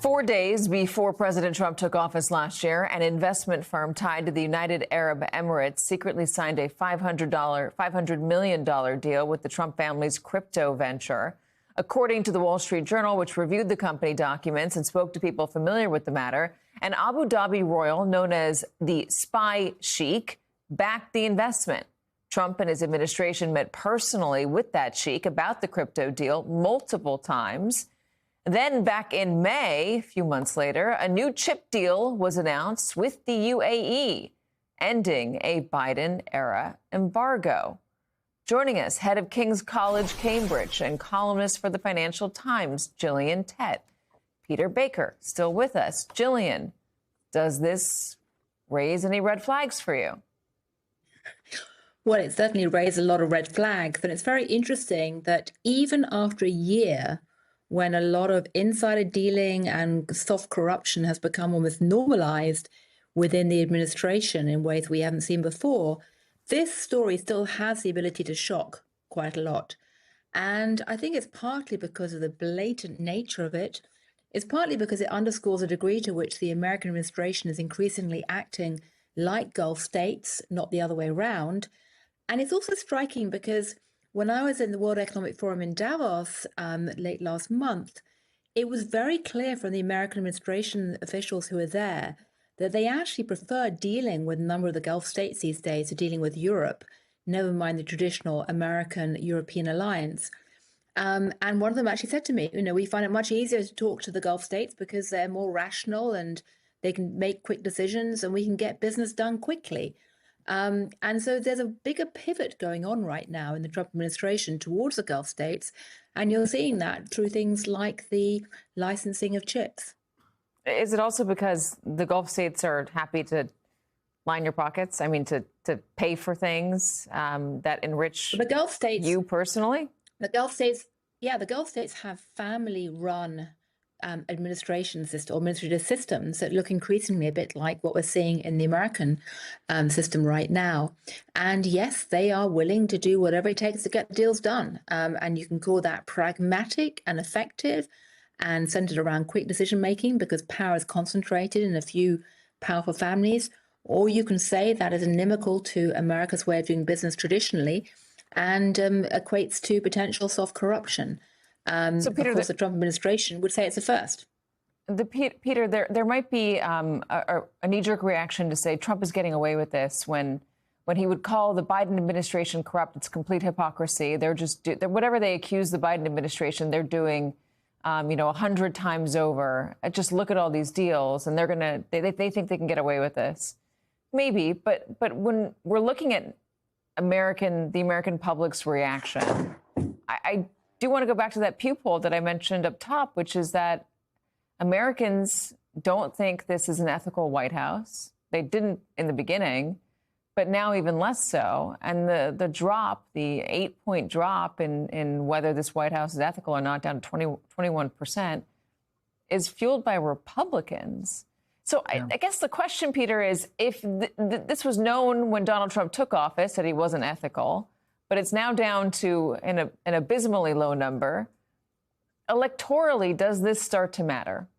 4 days before President Trump took office last year, an investment firm tied to the United Arab Emirates secretly signed a $500 million deal with the Trump family's crypto venture. According to the Wall Street Journal, which reviewed the company documents and spoke to people familiar with the matter, an Abu Dhabi royal known as the Spy Sheikh backed the investment. Trump and his administration met personally with that sheikh about the crypto deal multiple times. Then back in May, a few months later, a new chip deal was announced with the UAE, ending a Biden-era embargo. Joining us, head of King's College, Cambridge, and columnist for the Financial Times, Gillian Tett. Peter Baker, still with us. Gillian, does this raise any red flags for you? Well, it certainly raised a lot of red flags. And it's very interesting that even after a year, when a lot of insider dealing and soft corruption has become almost normalized within the administration in ways we haven't seen before, this story still has the ability to shock quite a lot. And I think it's partly because of the blatant nature of it. It's partly because it underscores a degree to which the American administration is increasingly acting like Gulf states, not the other way around. And it's also striking because when I was in the World Economic Forum in Davos late last month, it was very clear from the American administration officials who were there that they actually prefer dealing with a number of the Gulf states these days to dealing with Europe, never mind the traditional American-European alliance. And one of them actually said to me, we find it much easier to talk to the Gulf states because they're more rational and they can make quick decisions and we can get business done quickly. And so there's a bigger pivot going on right now in the Trump administration towards the Gulf states. And you're seeing that through things like the licensing of chips. Is it also because the Gulf states are happy to line your pockets? I mean, to pay for things that enrich the Gulf states, you personally? The Gulf states have family-run administrative systems that look increasingly a bit like what we're seeing in the American system right now. And yes, they are willing to do whatever it takes to get the deals done. And you can call that pragmatic and effective and centered around quick decision making because power is concentrated in a few powerful families. Or you can say that is inimical to America's way of doing business traditionally and equates to potential soft corruption. So, Peter, of course, the Trump administration would say it's a first. Peter, there might be a knee-jerk reaction to say Trump is getting away with this when he would call the Biden administration corrupt. It's complete hypocrisy. They're whatever they accuse the Biden administration, they're doing, 100 times over. Just look at all these deals, and they think they can get away with this. Maybe, but when we're looking at the American public's reaction, I do want to go back to that Pew poll that I mentioned up top, which is that Americans don't think this is an ethical White House. They didn't in the beginning, but now even less so. And the 8-point drop in whether this White House is ethical or not, down to 21%, is fueled by Republicans. So yeah. I guess the question, Peter, is if this was known when Donald Trump took office that he wasn't ethical, but it's now down to an abysmally low number. Electorally, does this start to matter?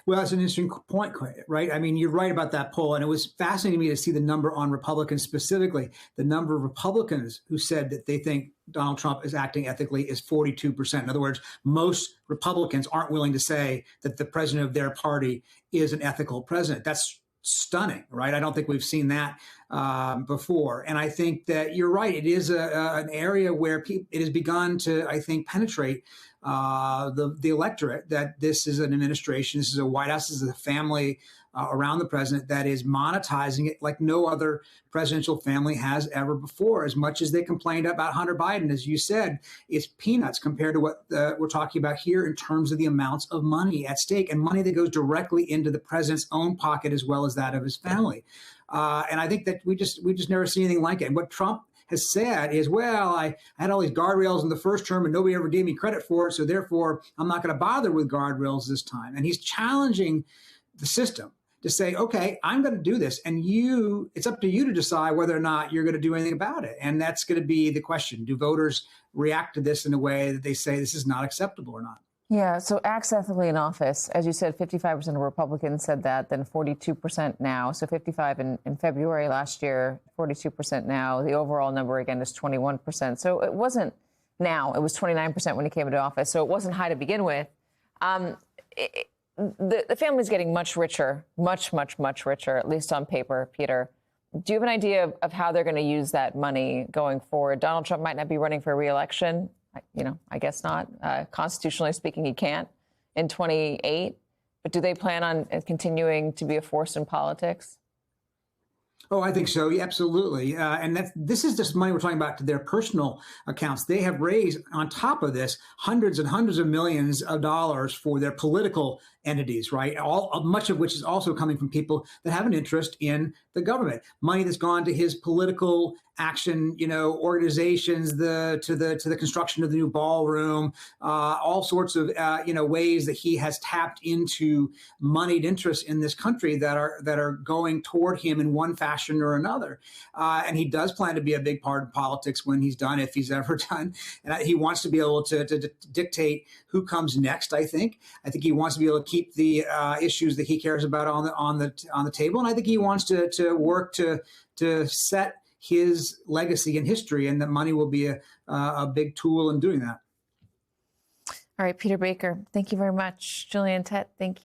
Well, that's an interesting point, right? I mean, you're right about that poll. And it was fascinating to me to see the number on Republicans specifically. The number of Republicans who said that they think Donald Trump is acting ethically is 42%. In other words, most Republicans aren't willing to say that the president of their party is an ethical president. That's stunning, right? I don't think we've seen that before. And I think that you're right. It is an area where it has begun to, I think, penetrate the electorate that this is an administration, this is a White House, this is a family around the president that is monetizing it like no other presidential family has ever before. As much as they complained about Hunter Biden, as you said, it's peanuts compared to what we're talking about here in terms of the amounts of money at stake and money that goes directly into the president's own pocket as well as that of his family. And I think that we just never see anything like it. And what Trump has said is, well, I had all these guardrails in the first term and nobody ever gave me credit for it. So therefore, I'm not going to bother with guardrails this time. And he's challenging the system to say, OK, I'm going to do this. And it's up to you to decide whether or not you're going to do anything about it. And that's going to be the question. Do voters react to this in a way that they say this is not acceptable or not? Yeah, so acts ethically in office, as you said, 55% of Republicans said that, then 42% now. So 55 in February last year, 42% now. The overall number, again, is 21%. So it wasn't now. It was 29% when he came into office. So it wasn't high to begin with. The family's getting much richer, much, much, much richer, at least on paper, Peter. Do you have an idea of how they're going to use that money going forward? Donald Trump might not be running for re-election. I guess not. Constitutionally speaking, he can't in 28. But do they plan on continuing to be a force in politics? Oh, I think so. Yeah, absolutely. And this is just money we're talking about to their personal accounts. They have raised, on top of this, hundreds and hundreds of millions of dollars for their political entities, right? Much of which is also coming from people that have an interest in the government. Money that's gone to his political action, organizations, to the construction of the new ballroom, all sorts of ways that he has tapped into moneyed interests in this country that are going toward him in one fashion or another. And he does plan to be a big part of politics when he's done, if he's ever done. And he wants to be able to dictate who comes next. I think he wants to be able to keep the issues that he cares about on the table, and I think he wants to work to set his legacy and history, and that money will be a big tool in doing that. All right, Peter Baker, thank you very much. Gillian Tett, thank you.